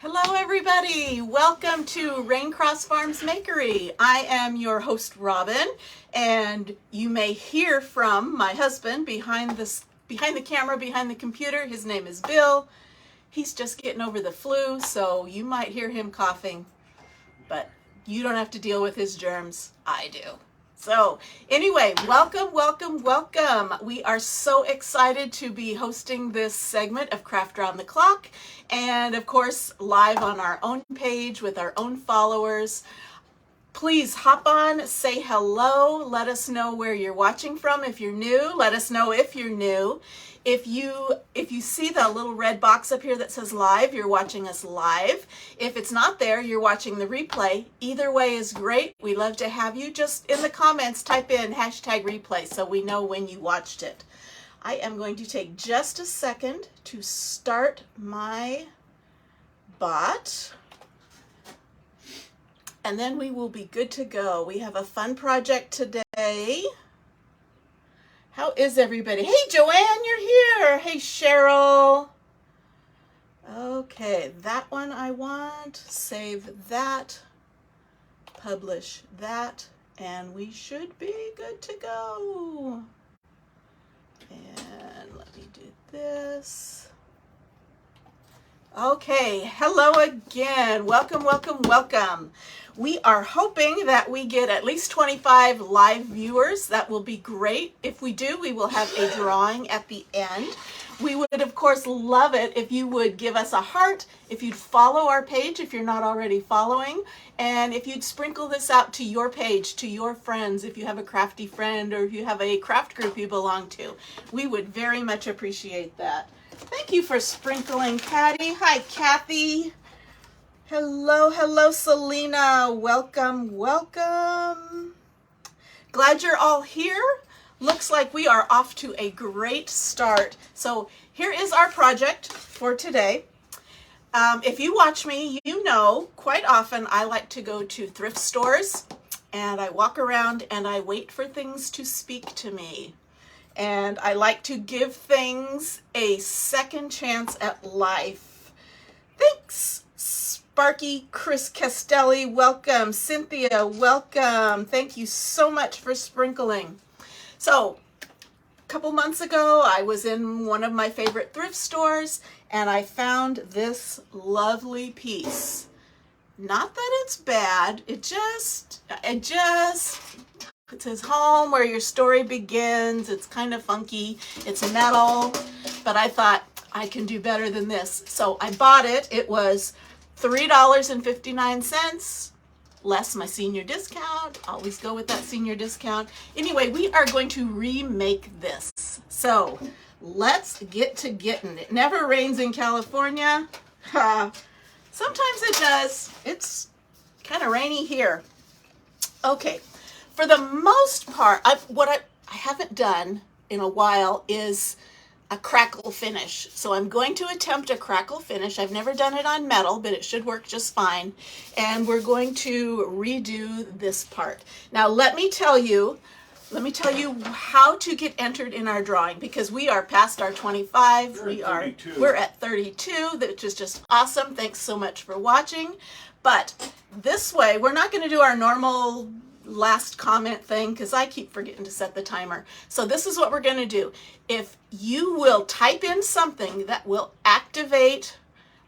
Hello everybody, welcome to Raincross Farms Makery. I am your host Robin, and you may hear from my husband behind the camera, behind the computer. His name is Bill. He's just getting over the flu, so you might hear him coughing, but you don't have to deal with his germs. I do. So anyway, welcome, welcome, welcome. We are so excited to be hosting this segment of Craft Round the Clock, and of course live on our own page with our own followers. Please hop on, say hello, let us know where you're watching from. If you're new, let us know if you're new. If you see the little red box up here that says live, you're watching us live. If it's not there, you're watching the replay. Either way is great. We love to have you. Just in the comments, type in #replay so we know when you watched it. I am going to take just a second to start my bot, and then we will be good to go. We have a fun project today. How is everybody? Hey, Joanne, you're here. Hey, Cheryl. Okay, that one I want. Save that. Publish that. And we should be good to go. And let me do this. Okay, hello again. Welcome, welcome, welcome. We are hoping that we get at least 25 live viewers. That will be great. If we do, we will have a drawing at the end. We would, of course, love it if you would give us a heart, if you'd follow our page if you're not already following, and if you'd sprinkle this out to your page, to your friends, if you have a crafty friend or if you have a craft group you belong to. We would very much appreciate that. Thank you for sprinkling, Patty. Hi, Kathy. Hello, hello, Selena. Welcome, welcome. Glad you're all here. Looks like we are off to a great start. So here is our project for today. If you watch me, you know quite often I like to go to thrift stores and I walk around and I wait for things to speak to me. And I like to give things a second chance at life. Thanks, Sparky, Chris Castelli, welcome. Cynthia, welcome. Thank you so much for sprinkling. So, a couple months ago, I was in one of my favorite thrift stores, and I found this lovely piece. Not that it's bad, it says home where your story begins. It's kind of funky, it's metal, but I thought I can do better than this. So I bought it. It was $3.59, less my senior discount. Always go with that senior discount. Anyway, we are going to remake this. So let's get to getting. It never rains in California. Sometimes it does. It's kind of rainy here. Okay, for the most part, what I haven't done in a while is a crackle finish. So I'm going to attempt a crackle finish. I've never done it on metal, but it should work just fine. And we're going to redo this part. Now let me tell you how to get entered in our drawing, because we are past our 25. We're at 32, which is just awesome. Thanks so much for watching. But this way, we're not going to do our normal last comment thing because I keep forgetting to set the timer. So this is what we're going to do. If you will type in something that will activate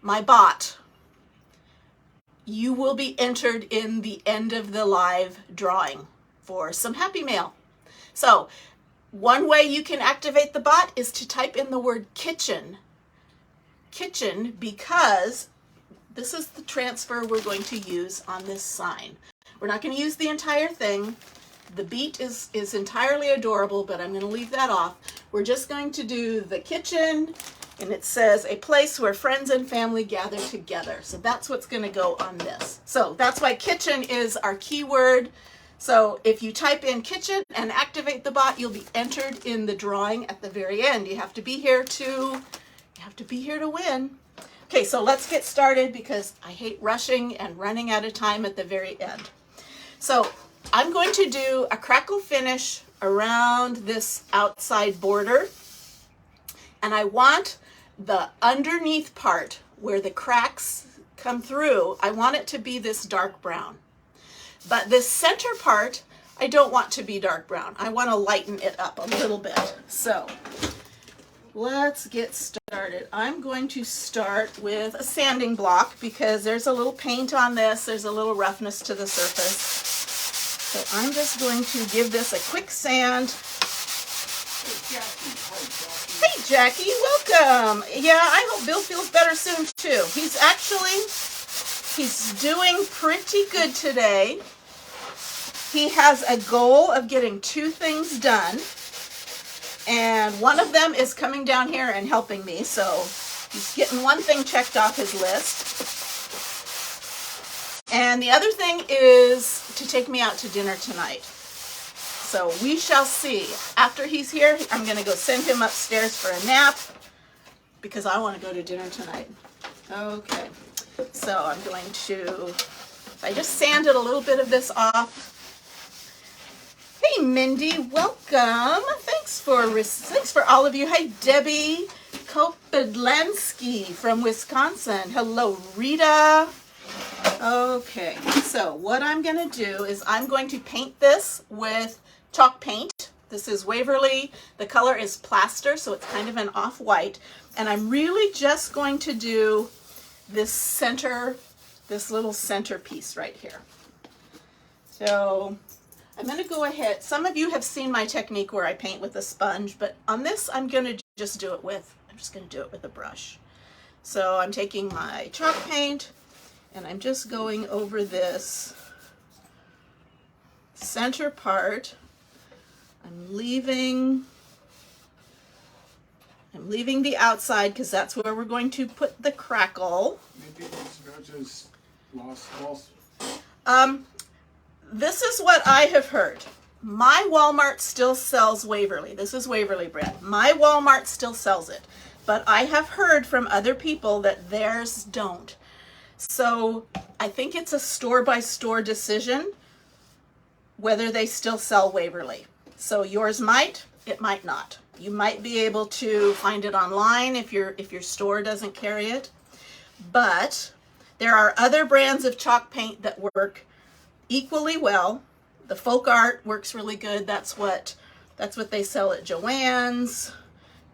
my bot, you will be entered in the end of the live drawing for some Happy Mail. So one way you can activate the bot is to type in the word kitchen. Kitchen, because this is the transfer we're going to use on this sign. We're not going to use the entire thing. The beat is entirely adorable, but I'm going to leave that off. We're just going to do the kitchen, and it says a place where friends and family gather together. So that's what's going to go on this. So that's why kitchen is our keyword. So if you type in kitchen and activate the bot, you'll be entered in the drawing at the very end. You have to be here to win. Okay, so let's get started because I hate rushing and running out of time at the very end. So I'm going to do a crackle finish around this outside border, and I want the underneath part where the cracks come through, I want it to be this dark brown. But this center part, I don't want to be dark brown. I want to lighten it up a little bit. So let's get started. I'm going to start with a sanding block because there's a little paint on this. There's a little roughness to the surface. So I'm just going to give this a quick sand. Hey Jackie, welcome. Yeah, I hope Bill feels better soon too. He's doing pretty good today. He has a goal of getting 2 things done, and one of them is coming down here and helping me, so he's getting one thing checked off his list. And the other thing is to take me out to dinner tonight. So we shall see. After he's here, I'm going to go send him upstairs for a nap because I want to go to dinner tonight. Okay, so I'm going to, I just sanded a little bit of this off. Hey Mindy, welcome. Thanks for all of you. Hey Debbie Kopedlansky from Wisconsin. Hello Rita. Okay, so what I'm going to do is I'm going to paint this with chalk paint. This is Waverly. The color is plaster, so it's kind of an off-white. And I'm really just going to do this center, this little center piece right here. So I'm going to go ahead. Some of you have seen my technique where I paint with a sponge, but on this I'm going to just do it with, I'm just going to do it with a brush. So I'm taking my chalk paint and I'm just going over this center part. I'm leaving the outside because that's where we're going to put the crackle. Maybe these veggies lost also. This is what I have heard. My Walmart still sells Waverly. This is Waverly bread. My Walmart still sells it. But I have heard from other people that theirs don't. So I think it's a store-by-store decision whether they still sell Waverly. So yours might, it might not. You might be able to find it online if your store doesn't carry it. But there are other brands of chalk paint that work equally well. The Folk Art works really good. That's what they sell at Joann's.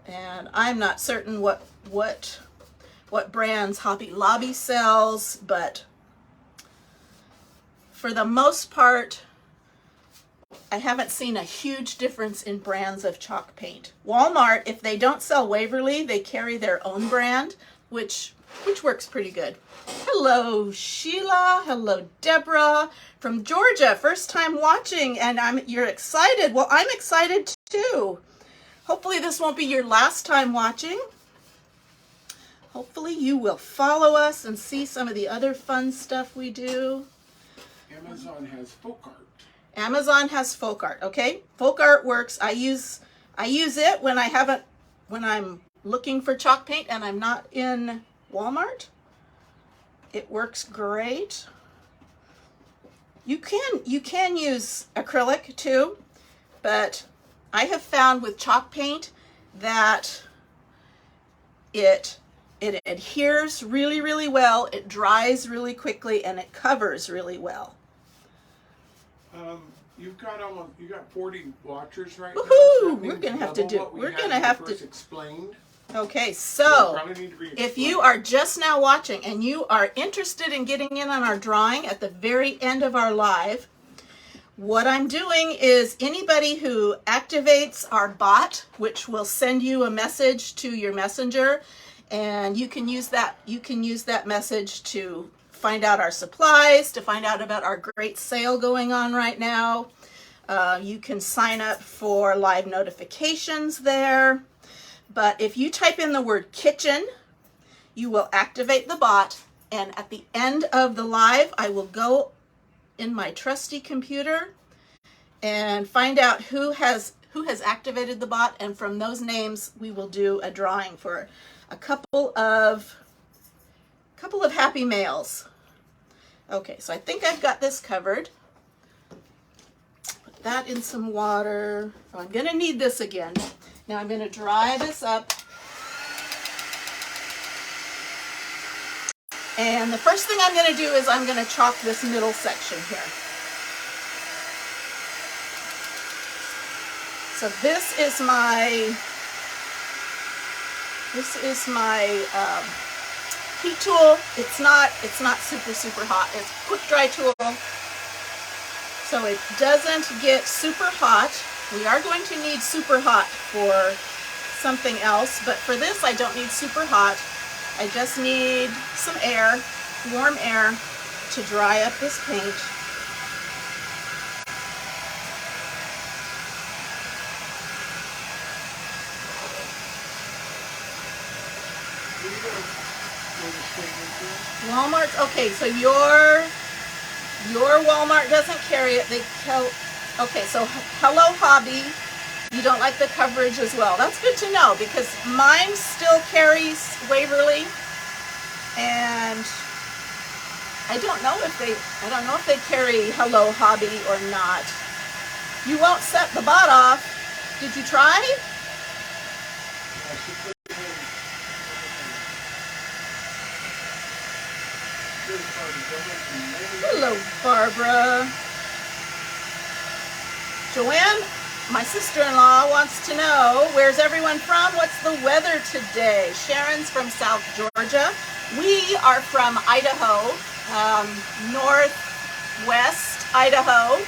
And I'm not certain what brands Hobby Lobby sells, but for the most part, I haven't seen a huge difference in brands of chalk paint. Walmart, if they don't sell Waverly, they carry their own brand, which works pretty good. Hello, Sheila. Hello, Deborah from Georgia. First time watching, and you're excited. Well, I'm excited too. Hopefully this won't be your last time watching. Hopefully you will follow us and see some of the other fun stuff we do. Amazon has Folk Art. Amazon has Folk Art, okay? Folk Art works. I use it when I'm looking for chalk paint and I'm not in Walmart. It works great. You can use acrylic too, but I have found with chalk paint that it adheres really, really well, it dries really quickly, and it covers really well. You got 40 watchers right Woohoo! now. So we're gonna have to explained. Okay, so So if you are just now watching and you are interested in getting in on our drawing at the very end of our live, what I'm doing is anybody who activates our bot, which will send you a message to your messenger, and you can use that message to find out our supplies, to find out about our great sale going on right now. You can sign up for live notifications there. But if you type in the word kitchen, you will activate the bot, and at the end of the live, I will go in my trusty computer and find out who has activated the bot, and from those names, we will do a drawing for a couple of happy mails. Okay, so I think I've got this covered. Put that in some water. Oh, I'm gonna need this again. Now I'm gonna dry this up. And the first thing I'm going to do is I'm going to chalk this middle section here. So this is my heat tool. It's not super hot. It's a quick dry tool, so it doesn't get super hot. We are going to need super hot for something else, but for this I don't need super hot. I just need some air, warm air, to dry up this paint. Walmart, okay, so your Walmart doesn't carry it. Okay, so Hello Hobby, you don't like the coverage as well. That's good to know, because mine still carries Waverly, and I don't know if they carry Hello Hobby or not. You won't set the bot off. Did you try? Hello, Barbara. Joanne, my sister-in-law, wants to know, where's everyone from? What's the weather today? Sharon's from South Georgia. We are from Idaho, northwest Idaho.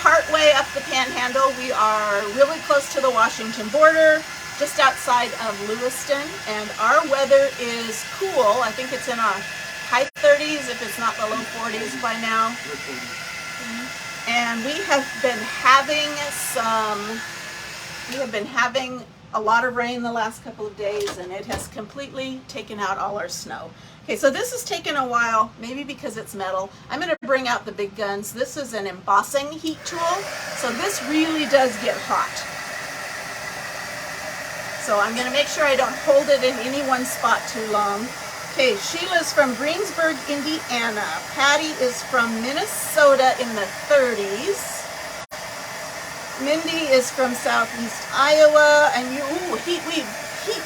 Partway up the Panhandle. We are really close to the Washington border, just outside of Lewiston, and our weather is cool. I think it's in our high 30s, if it's not the low 40s by now. And we have been having a lot of rain the last couple of days, and it has completely taken out all our snow. Okay, so this has taken a while, maybe because it's metal. I'm going to bring out the big guns. This is an embossing heat tool, so this really does get hot. So I'm going to make sure I don't hold it in any one spot too long. Okay, Sheila's from Greensburg, Indiana. Patty is from Minnesota in the 30s. Mindy is from southeast Iowa, and heat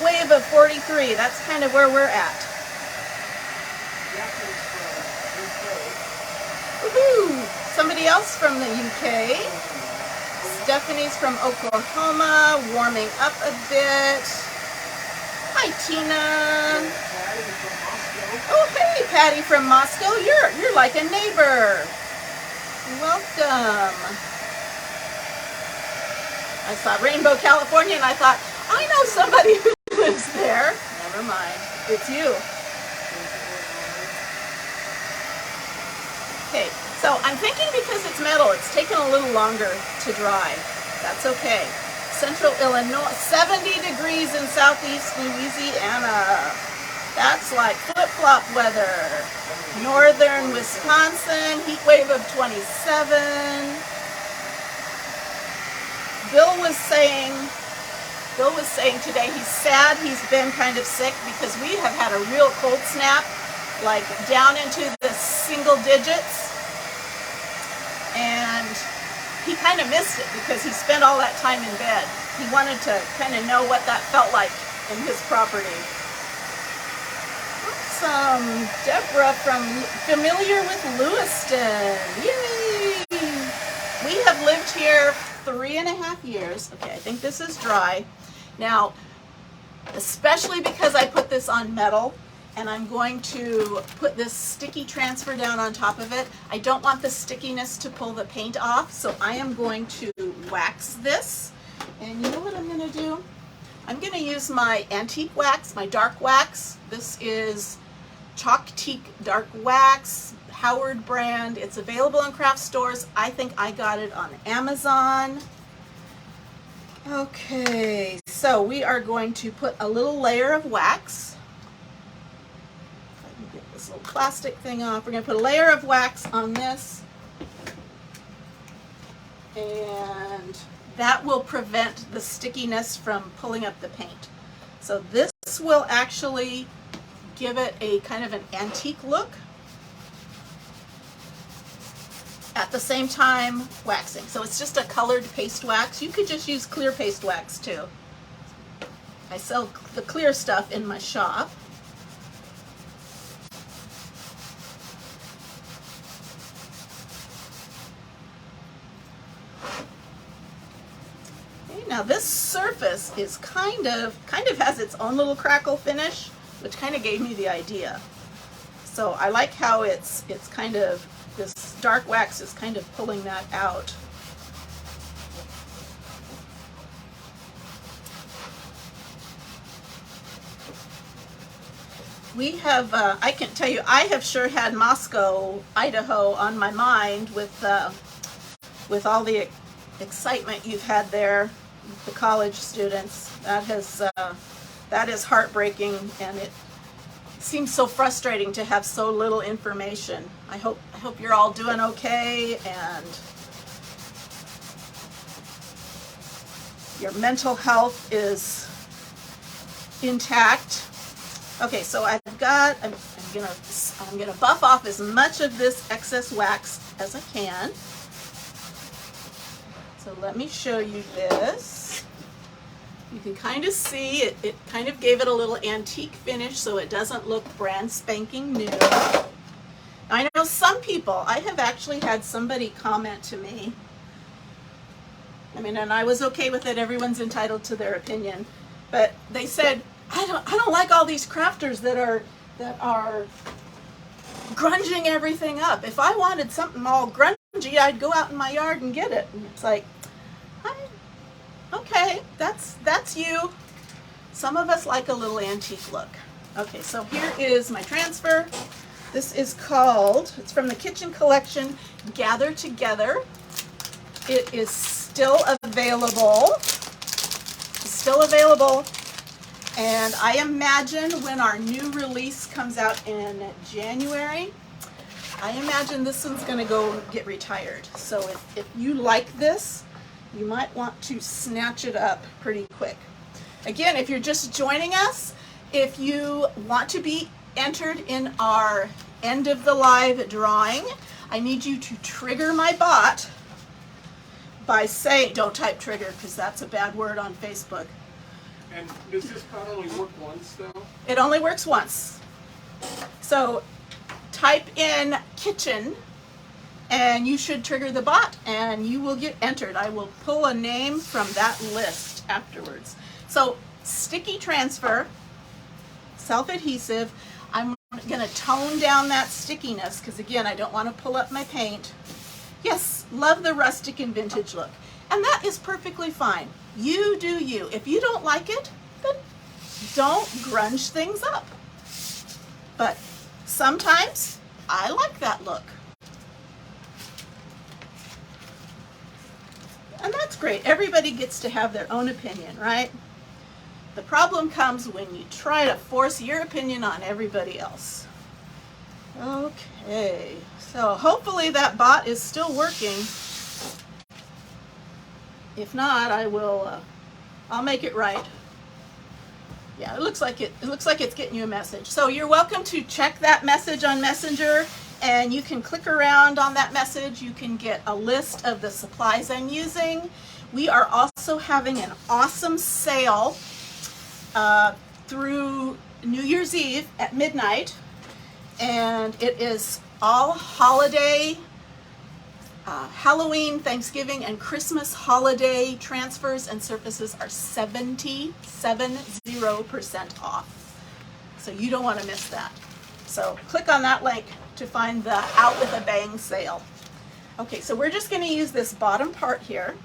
wave of 43. That's kind of where we're at. Woohoo! Somebody else from the UK. Stephanie's from Oklahoma, warming up a bit. Hi, Tina. Oh, hey, Patty from Moscow. You're like a neighbor. Welcome. I saw Rainbow, California, and I thought, I know somebody who lives there. Never mind. It's you. Okay, so I'm thinking because it's metal, it's taken a little longer to dry. That's okay. Central Illinois, 70 degrees in southeast Louisiana. That's like flip-flop weather. Northern Wisconsin, heat wave of 27. Bill was saying today he's sad he's been kind of sick because we have had a real cold snap, like down into the single digits. And he kind of missed it because he spent all that time in bed. He wanted to kind of know what that felt like in his property. Awesome. Deborah familiar with Lewiston. Yay! We have lived here 3.5 years. Okay, I think this is dry. Now, especially because I put this on metal, and I'm going to put this sticky transfer down on top of it. I don't want the stickiness to pull the paint off, so I am going to wax this. And you know what I'm going to do? I'm going to use my antique wax, my dark wax. This is Chalktique Dark Wax, Howard brand. It's available in craft stores. I think I got it on Amazon. Okay, so we are going to put a little layer of wax. This little plastic thing off. We're going to put a layer of wax on this, and that will prevent the stickiness from pulling up the paint. So this will actually give it a kind of an antique look at the same time waxing. So it's just a colored paste wax. You could just use clear paste wax too. I sell the clear stuff in my shop. Now this surface is kind of has its own little crackle finish, which kind of gave me the idea. So I like how it's kind of, this dark wax is kind of pulling that out. We have, I can tell you, I have sure had Moscow, Idaho on my mind with all the excitement you've had there, the college students. That is heartbreaking, and it seems so frustrating to have so little information. I hope you're all doing okay, and your mental health is intact. Okay, so I'm gonna buff off as much of this excess wax as I can. So let me show you this. You can kind of see it kind of gave it a little antique finish, so it doesn't look brand spanking new. I know some people, I have actually had somebody comment to me, I mean, and I was okay with it, everyone's entitled to their opinion, but they said, I don't like all these crafters that are grunging everything up. If I wanted something all grungy, I'd go out in my yard and get it. And it's like, okay, that's you. Some of us like a little antique look. Okay, so here is my transfer. This is called, it's from the Kitchen Collection, Gather Together. It is still available. It's still available. And I imagine when our new release comes out in January, I imagine this one's going to go get retired. So if you like this, you might want to snatch it up pretty quick. Again, if you're just joining us, if you want to be entered in our end of the live drawing, I need you to trigger my bot by saying, don't type trigger because that's a bad word on Facebook. And does this pot only work once, though? It only works once. So type in kitchen and you should trigger the bot and you will get entered. I will pull a name from that list afterwards. So sticky transfer, self-adhesive. I'm going to tone down that stickiness because, again, I don't want to pull up my paint. Yes, love the rustic and vintage look. And that is perfectly fine. You do you. If you don't like it, then don't grunge things up. But sometimes I like that look. And that's great. Everybody gets to have their own opinion, right? The problem comes when you try to force your opinion on everybody else. Okay, so hopefully that bot is still working. If not, I'll make it right. Yeah, it looks like it's getting you a message. So you're welcome to check that message on Messenger, and you can click around on that message. You can get a list of the supplies I'm using. We are also having an awesome sale through New Year's Eve at midnight, and it is all holiday, Halloween, Thanksgiving, and Christmas holiday transfers and surfaces are 70% off. So you don't want to miss that. So click on that link to find the Out with a Bang sale. Okay, so we're just going to use this bottom part here.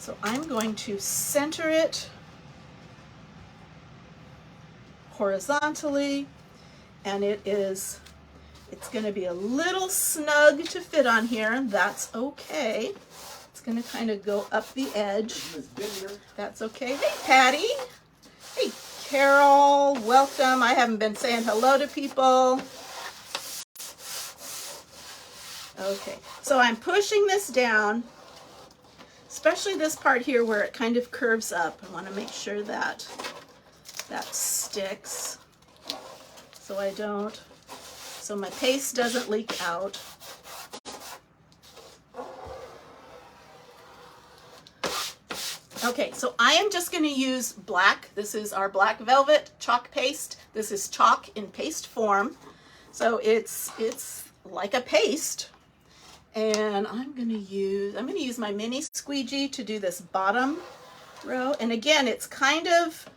So I'm going to center it horizontally, and it's going to be a little snug to fit on here. That's okay. It's going to kind of go up the edge. That's okay. Hey, Patty. Hey, Carol. Welcome. I haven't been saying hello to people. Okay, so I'm pushing this down, especially this part here where it kind of curves up. I want to make sure that sticks so my paste doesn't leak out. Okay, so I am just going to use black. This is our black velvet chalk paste. This is chalk in paste form. So it's like a paste. And I'm going to use my mini squeegee to do this bottom row. And again, it's kind of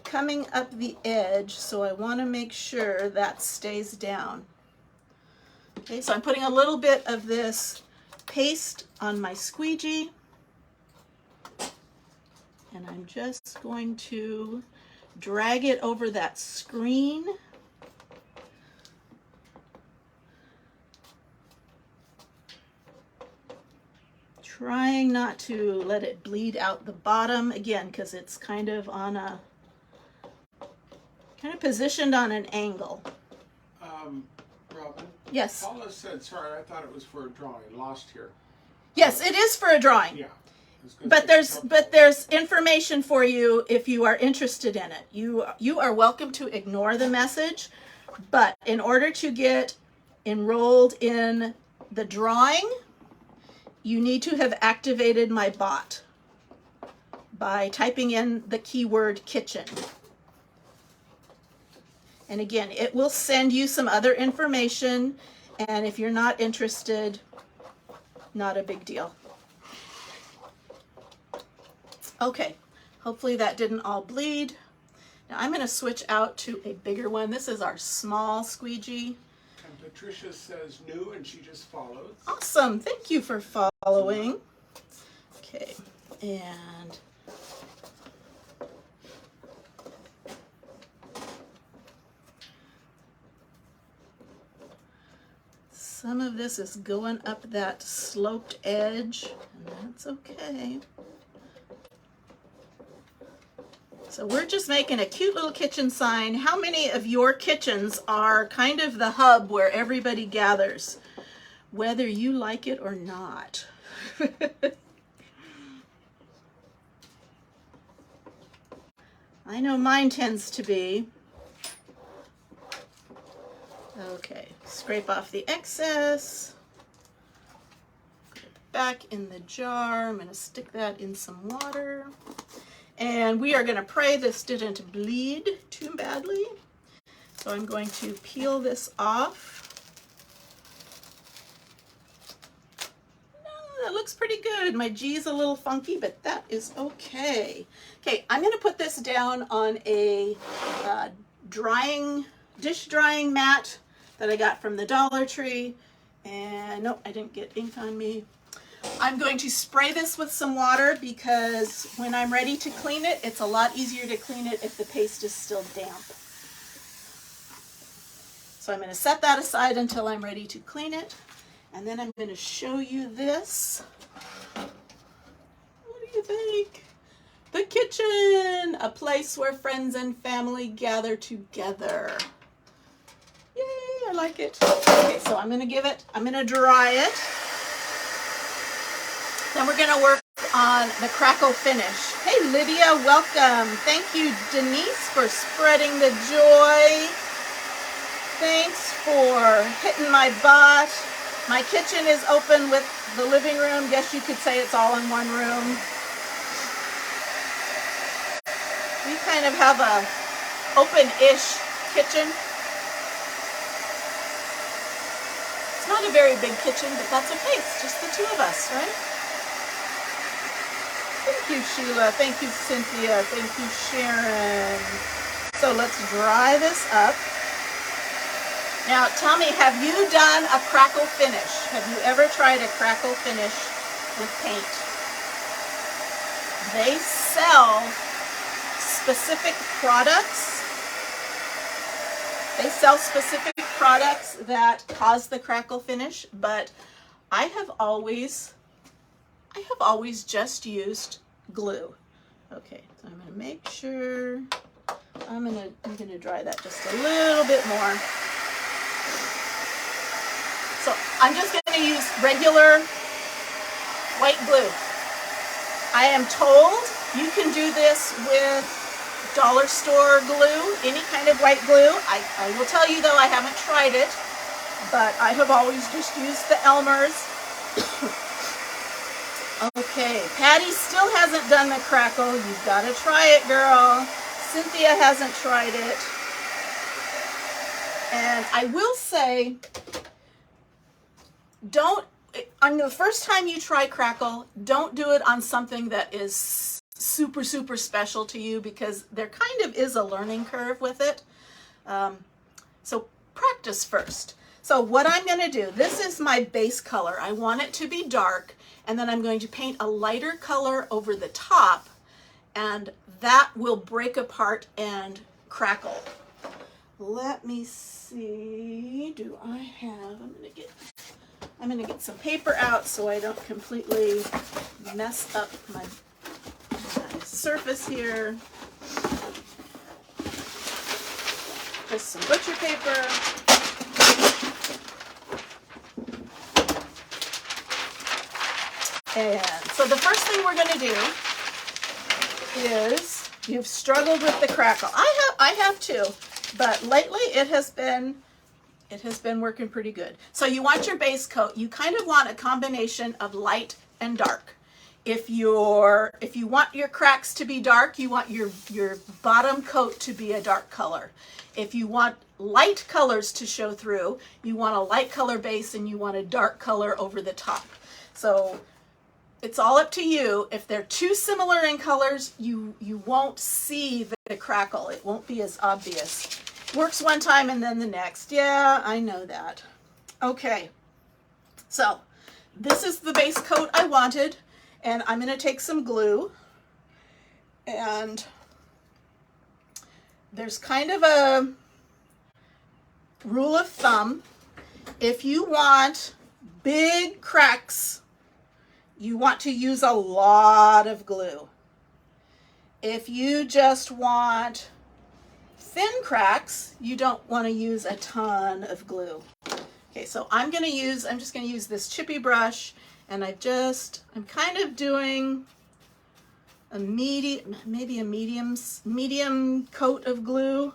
coming up the edge, so I want to make sure that stays down. Okay, so I'm putting a little bit of this paste on my squeegee, and I'm just going to drag it over that screen. Trying not to let it bleed out the bottom again, because it's kind of on a positioned on an angle. Robin? Yes. Paula said, sorry, I thought it was for a drawing. Lost here. Yes, it is for a drawing. Yeah. But there's information for you if you are interested in it. You are welcome to ignore the message, but in order to get enrolled in the drawing, you need to have activated my bot by typing in the keyword kitchen. And again, it will send you some other information, and if you're not interested, not a big deal. Okay, hopefully that didn't all bleed. Now I'm going to switch out to a bigger one. This is our small squeegee. And Patricia says new, and she just follows. Awesome, thank you for following. Okay, and some of this is going up that sloped edge, and that's okay. So we're just making a cute little kitchen sign. How many of your kitchens are kind of the hub where everybody gathers, whether you like it or not? I know mine tends to be. Okay, scrape off the excess. Put it back in the jar. I'm going to stick that in some water. And we are going to pray this didn't bleed too badly. So I'm going to peel this off. That looks pretty good. My G's a little funky, but that is okay. Okay, I'm going to put this down on a dish drying mat that I got from the Dollar Tree. And nope, I didn't get ink on me. I'm going to spray this with some water because when I'm ready to clean it, it's a lot easier to clean it if the paste is still damp. So I'm going to set that aside until I'm ready to clean it. And then I'm going to show you this. What do you think? The kitchen, a place where friends and family gather together. Yay, I like it. Okay, so I'm going to dry it. Then we're going to work on the crackle finish. Hey, Lydia, welcome. Thank you, Denise, for spreading the joy. Thanks for hitting my butt. My kitchen is open with the living room. Guess you could say it's all in one room. We kind of have a open-ish kitchen. It's not a very big kitchen, but that's okay. It's just the two of us, right? Thank you, Sheila. Thank you, Cynthia. Thank you, Sharon. So let's dry this up. Now, tell me, have you done a crackle finish? Have you ever tried a crackle finish with paint? They sell specific products. They sell specific products that cause the crackle finish, but I have always just used glue. Okay, so I'm going to make sure I'm going to dry that just a little bit more. So I'm just going to use regular white glue. I am told you can do this with dollar store glue, any kind of white glue. I will tell you though, I haven't tried it, but I have always just used the Elmer's. Okay, Patty still hasn't done the crackle. You've got to try it, girl. Cynthia hasn't tried it. And I will say, on the first time you try crackle, don't do it on something that is super, super special to you because there kind of is a learning curve with it. So practice first. So what I'm going to do, this is my base color. I want it to be dark, and then I'm going to paint a lighter color over the top, and that will break apart and crackle. Let me see, do I have, I'm gonna get some paper out so I don't completely mess up my surface here. Just some butcher paper. And so the first thing we're gonna do is, you've struggled with the crackle. I have too, but lately it has been working pretty good. So you want your base coat, you kind of want a combination of light and dark. If you want your cracks to be dark, you want your bottom coat to be a dark color. If you want light colors to show through, you want a light color base and you want a dark color over the top. So it's all up to you. If they're too similar in colors, you won't see the crackle. It won't be as obvious. Works one time and then the next. Yeah, I know that. Okay, so this is the base coat I wanted, and I'm going to take some glue, and there's kind of a rule of thumb. If you want big cracks, you want to use a lot of glue. If you just want thin cracks, you don't want to use a ton of glue. Okay, so I'm just going to use this chippy brush, and I'm kind of doing a maybe a medium coat of glue.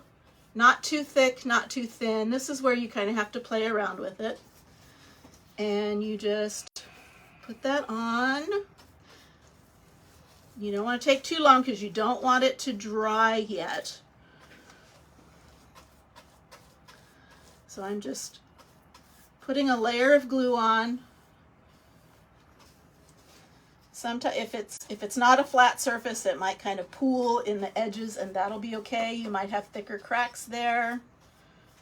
Not too thick, not too thin. This is where you kind of have to play around with it. And you just put that on. You don't want to take too long because you don't want it to dry yet. So I'm just putting a layer of glue on. Sometimes if it's not a flat surface, it might kind of pool in the edges, and that'll be okay. You might have thicker cracks there,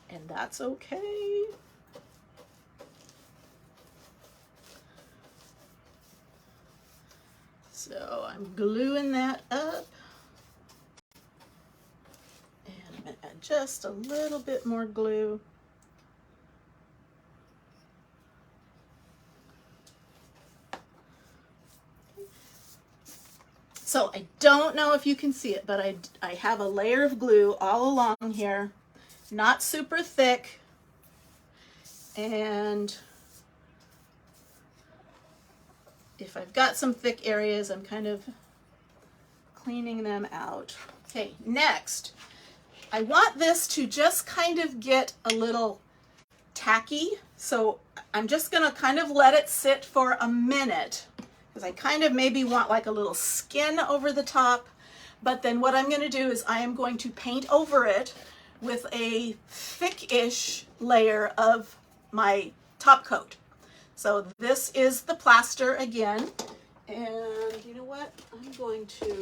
and that's okay. So I'm gluing that up. And I'm going to add just a little bit more glue. So I don't know if you can see it, but I have a layer of glue all along here, not super thick, and if I've got some thick areas, I'm kind of cleaning them out. Okay, next, I want this to just kind of get a little tacky, so I'm just gonna kind of let it sit for a minute, because I kind of maybe want like a little skin over the top. But then what I'm going to do is I am going to paint over it with a thick-ish layer of my top coat. So this is the plaster again. And you know what? I'm going to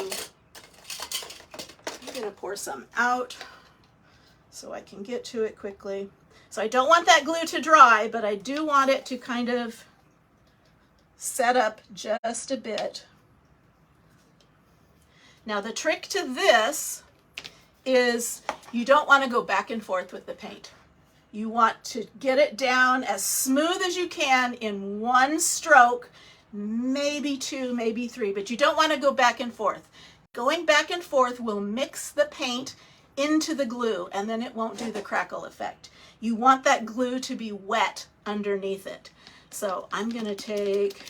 pour some out so I can get to it quickly. So I don't want that glue to dry, but I do want it to kind of set up just a bit. Now the trick to this is you don't want to go back and forth with the paint. You want to get it down as smooth as you can in one stroke, maybe two, maybe three, but you don't want to go back and forth. Going back and forth will mix the paint into the glue, and then it won't do the crackle effect. You want that glue to be wet underneath it. So I'm going to take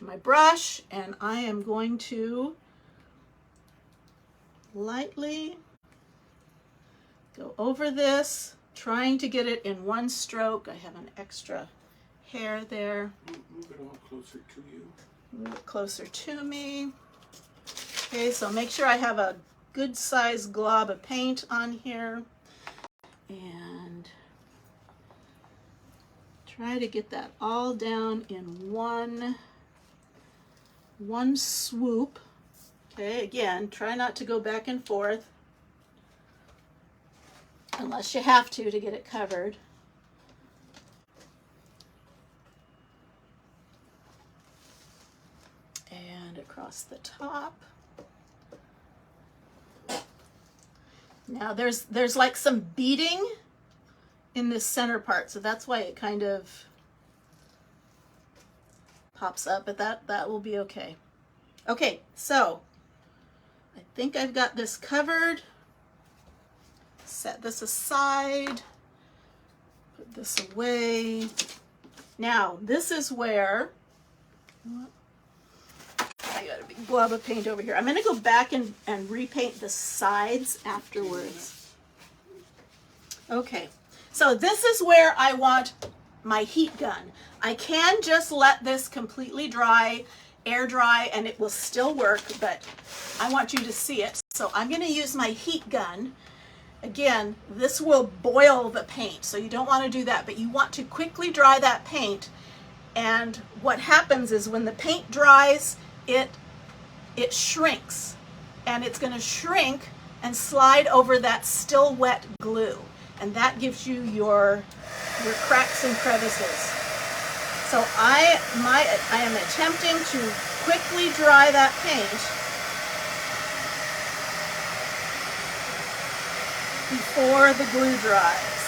my brush, and I am going to lightly go over this, trying to get it in one stroke. I have an extra hair there. Move it all closer to you. Move it closer to me. Okay, so make sure I have a good sized glob of paint on here, and try to get that all down in one swoop. Okay, again, try not to go back and forth unless you have to get it covered. And across the top. Now there's like some beading in this center part, so that's why it kind of pops up, but that will be okay. Okay, so I think I've got this covered. Set this aside, put this away. Now, this is where, I got a big blob of paint over here. I'm gonna go back and repaint the sides afterwards. Okay, so this is where I want my heat gun. I can just let this completely dry, air dry, and it will still work, but I want you to see it. So I'm gonna use my heat gun. Again, this will boil the paint, so you don't want to do that, but you want to quickly dry that paint. And what happens is when the paint dries, it shrinks, and it's going to shrink and slide over that still wet glue, and that gives you your cracks and crevices. So I am attempting to quickly dry that paint before the glue dries.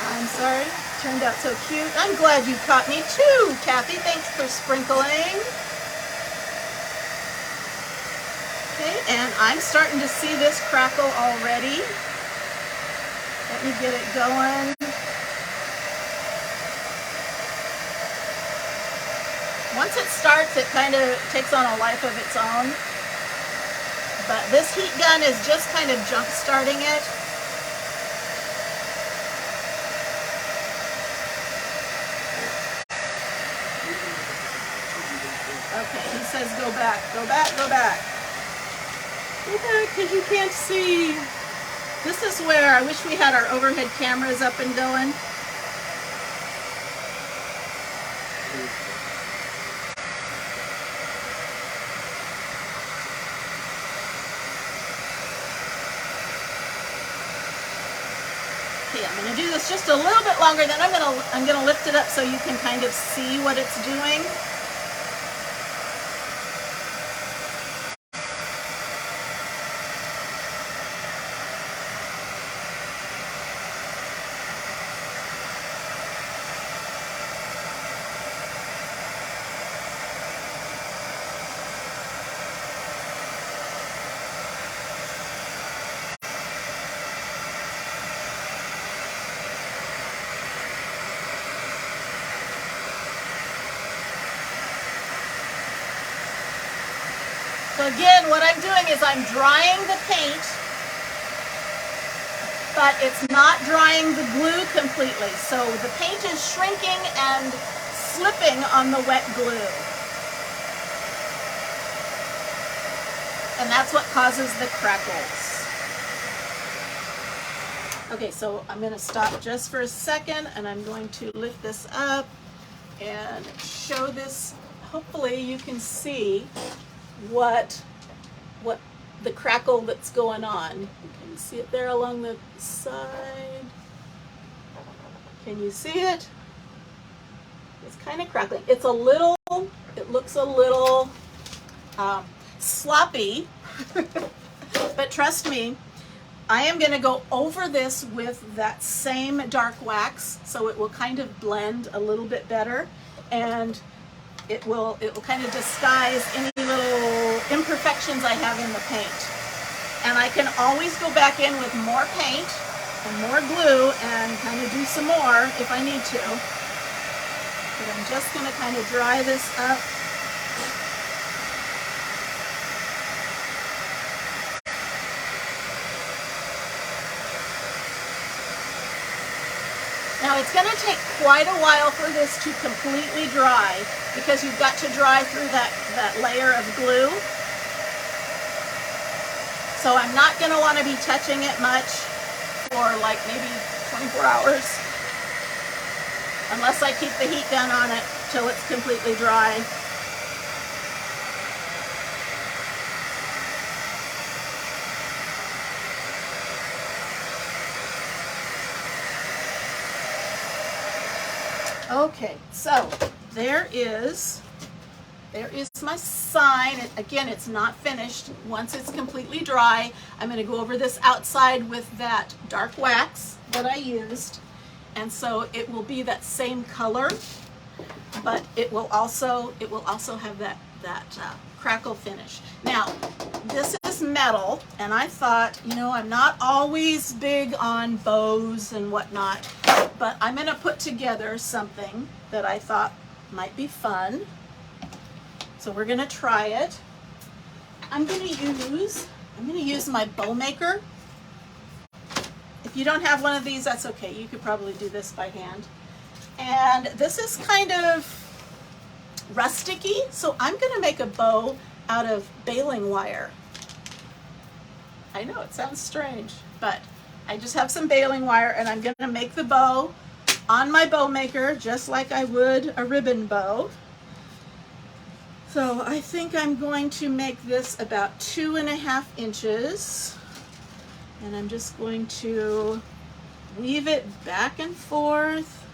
I'm sorry, turned out so cute. I'm glad you caught me too, Kathy. Thanks for sprinkling. Okay, and I'm starting to see this crackle already. Let me get it going. Once it starts, it kind of takes on a life of its own. But this heat gun is just kind of jump starting it. Okay, he says go back, go back, go back. Go back because you can't see. This is where I wish we had our overhead cameras up and going. Okay, I'm going to do this just a little bit longer, then I'm going to lift it up so you can kind of see what it's doing. So again, what I'm doing is I'm drying the paint, but it's not drying the glue completely. So the paint is shrinking and slipping on the wet glue. And that's what causes the crackles. Okay, so I'm going to stop just for a second, and I'm going to lift this up and show this. Hopefully you can see what the crackle that's going on. Can you see it there along the side? Can you see it? It's kind of crackling. It's a little, it looks a little sloppy, but trust me, I am going to go over this with that same dark wax so it will kind of blend a little bit better, and it will kind of disguise any little imperfections I have in the paint. And I can always go back in with more paint and more glue and kind of do some more if I need to. But I'm just going to kind of dry this up. Now it's going to take quite a while for this to completely dry because you've got to dry through that layer of glue. So I'm not going to want to be touching it much for like maybe 24 hours unless I keep the heat gun on it till it's completely dry. Okay, so there is my sign. Again, it's not finished. Once it's completely dry, I'm going to go over this outside with that dark wax that I used. And so it will be that same color, but it will also have that crackle finish. Now, this is metal, and I thought, I'm not always big on bows and whatnot, but I'm going to put together something that I thought might be fun. So we're going to try it. I'm going to use my bow maker. If you don't have one of these, that's okay. You could probably do this by hand. And this is kind of rusticy, so I'm going to make a bow out of baling wire. I know it sounds strange, but I just have some baling wire, and I'm going to make the bow on my bow maker just like I would a ribbon bow. So I think I'm going to make this about 2.5 inches, and I'm just going to weave it back and forth.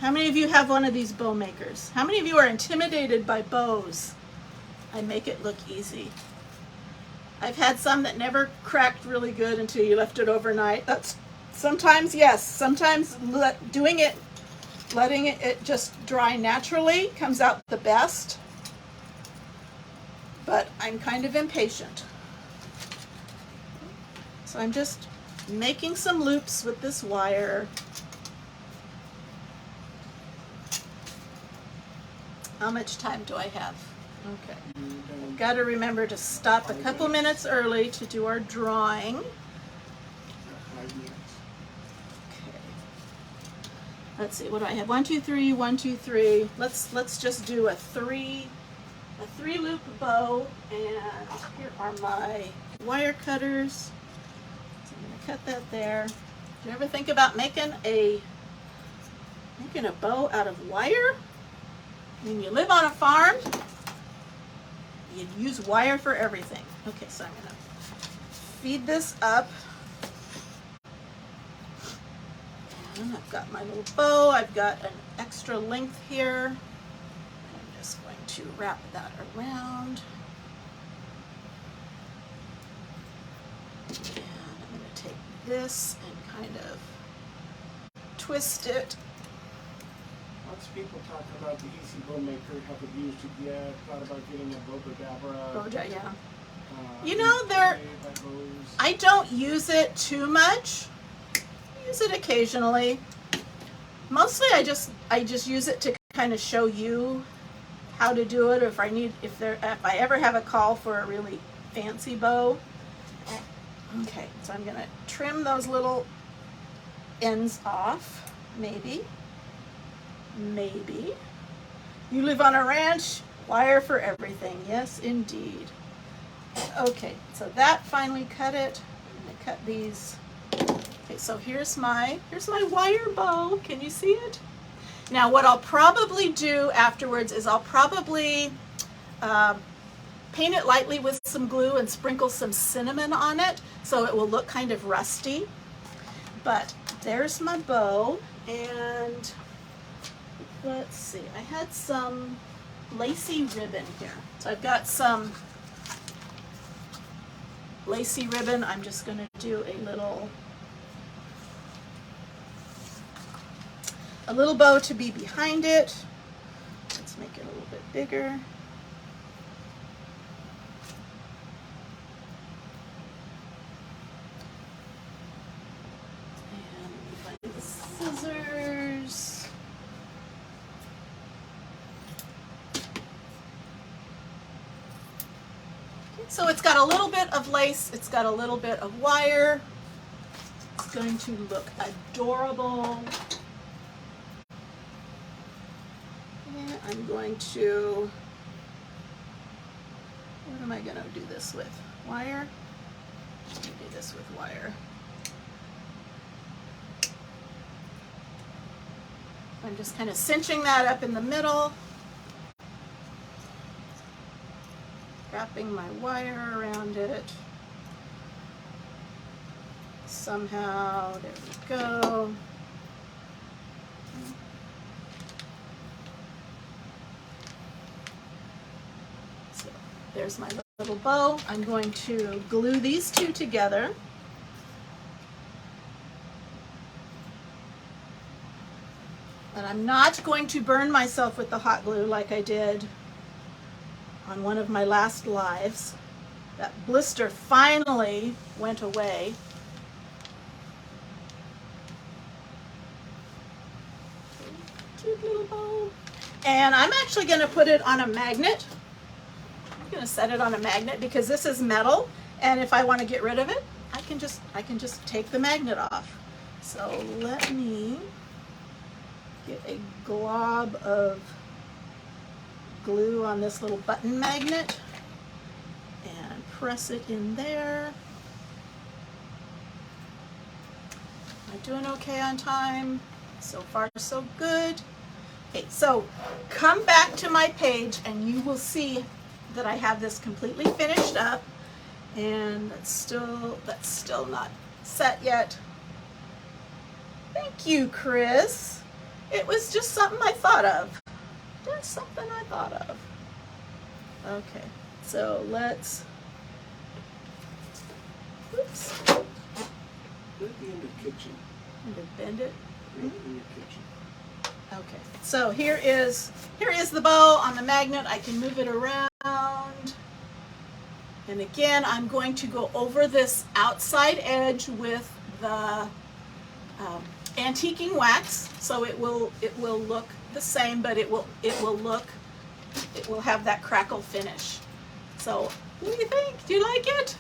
How many of you have one of these bow makers? How many of you are intimidated by bows? I make it look easy. I've had some that never cracked really good until you left it overnight. That's sometimes, yes, sometimes letting it just dry naturally comes out the best, but I'm kind of impatient. So I'm just making some loops with this wire. How much time do I have? Okay. I've got to remember to stop a couple minutes early to do our drawing. 5 minutes. Okay. Let's see, what do I have? 1, 2, 3, 1, 2, 3. Let's just do a three loop bow, and here are my wire cutters. So I'm gonna cut that there. Do you ever think about making a bow out of wire? When you live on a farm, you use wire for everything. Okay, so I'm gonna feed this up. And I've got my little bow. I've got an extra length here. I'm just going to wrap that around. And I'm going to take this and kind of twist it. Lots of people talk about the Easy Bow Maker. Haven't used it yet. Thought about getting a Bowdabra. Yeah. I don't use it too much. I use it occasionally. Mostly I just use it to kind of show you how to do it, or if I ever have a call for a really fancy bow. Okay, so I'm gonna trim those little ends off, maybe. You live on a ranch, wire for everything. Yes, indeed. Okay, so that finally cut it. I'm gonna cut these. Okay, so here's my wire bow. Can you see it? Now what I'll probably do afterwards is I'll probably paint it lightly with some glue and sprinkle some cinnamon on it so it will look kind of rusty. But there's my bow, and let's see, I had some lacy ribbon here. So I've got some lacy ribbon. I'm just going to do a little bow to be behind it. Let's make it a little bit bigger. And find the scissors. So it's got a little bit of lace, it's got a little bit of wire. It's going to look adorable. And I'm going to, what am I going to do this with? Wire? I'm going to do this with wire. I'm just kind of cinching that up in the middle. Wrapping my wire around it. Somehow, there we go. There's my little bow. I'm going to glue these two together. And I'm not going to burn myself with the hot glue like I did on one of my last lives. That blister finally went away. Cute little bow. And I'm actually going to put it on a magnet. I'm going to set it on a magnet because this is metal, and if I want to get rid of it, I can just take the magnet off. So let me get a glob of glue on this little button magnet and press it in there. Am I doing okay on time? So far, so good. Okay, so come back to my page and you will see that I have this completely finished up, and that's still not set yet. Thank you, Chris. It was just something I thought of. Just something I thought of. Okay, so let's, oops. It'd be in the kitchen. I'm gonna bend it. Right in the kitchen. Okay, so here is the bow on the magnet. I can move it around. And again, I'm going to go over this outside edge with the antiquing wax, so it will look the same, but it will have that crackle finish. So what do you think? Do you like it?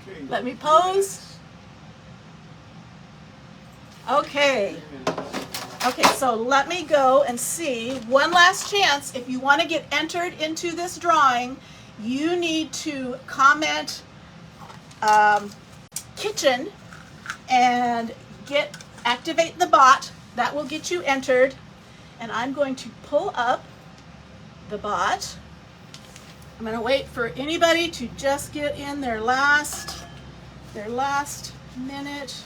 Okay. Let me pose. Okay. Okay, so let me go and see. One last chance. If you want to get entered into this drawing, you need to comment kitchen and activate the bot. That will get you entered. And I'm going to pull up the bot. I'm going to wait for anybody to just get in their last minute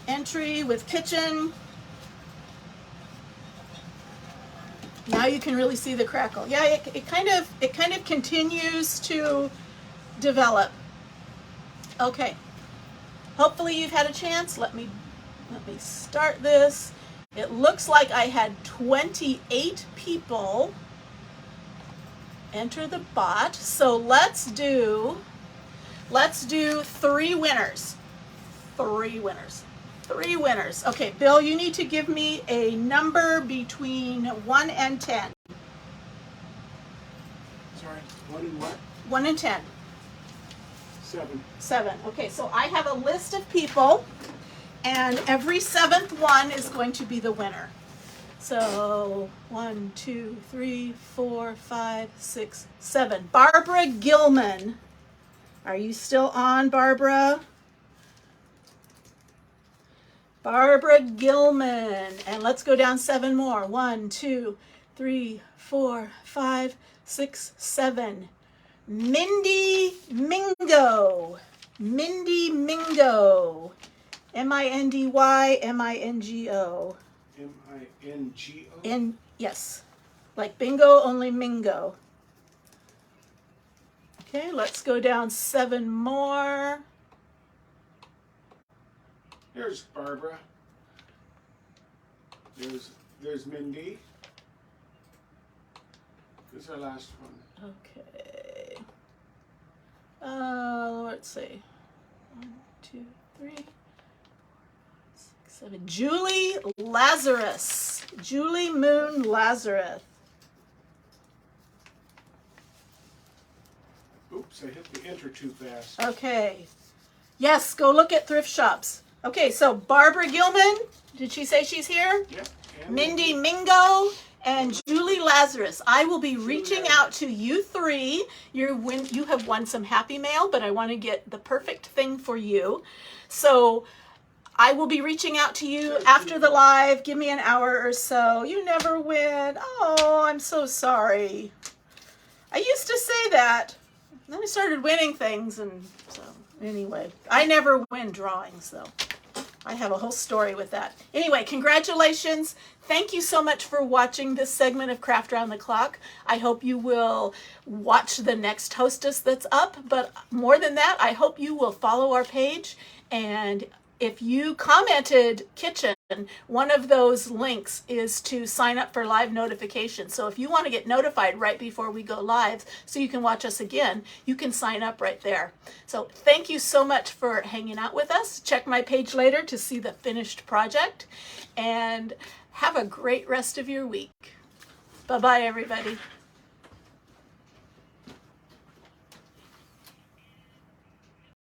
entry with kitchen. Now you can really see the crackle. Yeah, it kind of continues to develop. Okay. Hopefully you've had a chance. Let me start this. It looks like I had 28 people enter the bot. So let's do 3 winners. 3 winners. 3 winners. Okay, Bill, you need to give me a number between 1 and 10. Sorry, 1 and what? 1 and 10. 7. 7. Okay, so I have a list of people, and every 7th one is going to be the winner. So 1, 2, 3, 4, 5, 6, 7. Barbara Gilman. Are you still on, Barbara? Barbara Gilman. And let's go down 7 more. 1, 2, 3, 4, 5, 6, 7. Mindy Mingo. Mindy Mingo. M-I-N-D-Y, M-I-N-G-O. M-I-N-G-O? And yes, like bingo, only Mingo. Okay, let's go down 7 more. There's Barbara. There's Mindy. This is our last one. Okay. Let's see. 1, 2, 3, 4, 5, 6, 7. Julie Lazarus. Julie Moon Lazarus. Oops, I hit the enter too fast. Okay. Yes, go look at thrift shops. Okay, so Barbara Gilman, did she say she's here? Yep. Mindy Mingo and Julie Lazarus. I will be reaching out to you 3. You have won some happy mail, but I want to get the perfect thing for you. So I will be reaching out to you after the live. Give me an hour or so. You never win. Oh, I'm so sorry. I used to say that. Then I started winning things, and so anyway, I never win drawings though. I have a whole story with that. Anyway, congratulations. Thank you so much for watching this segment of Craft Around the Clock. I hope you will watch the next Hostess that's up, but more than that, I hope you will follow our page. And if you commented kitchen, one of those links is to sign up for live notifications. So if you want to get notified right before we go live so you can watch us again, you can sign up right there. So thank you so much for hanging out with us. Check my page later to see the finished project, and have a great rest of your week. Bye-bye, everybody.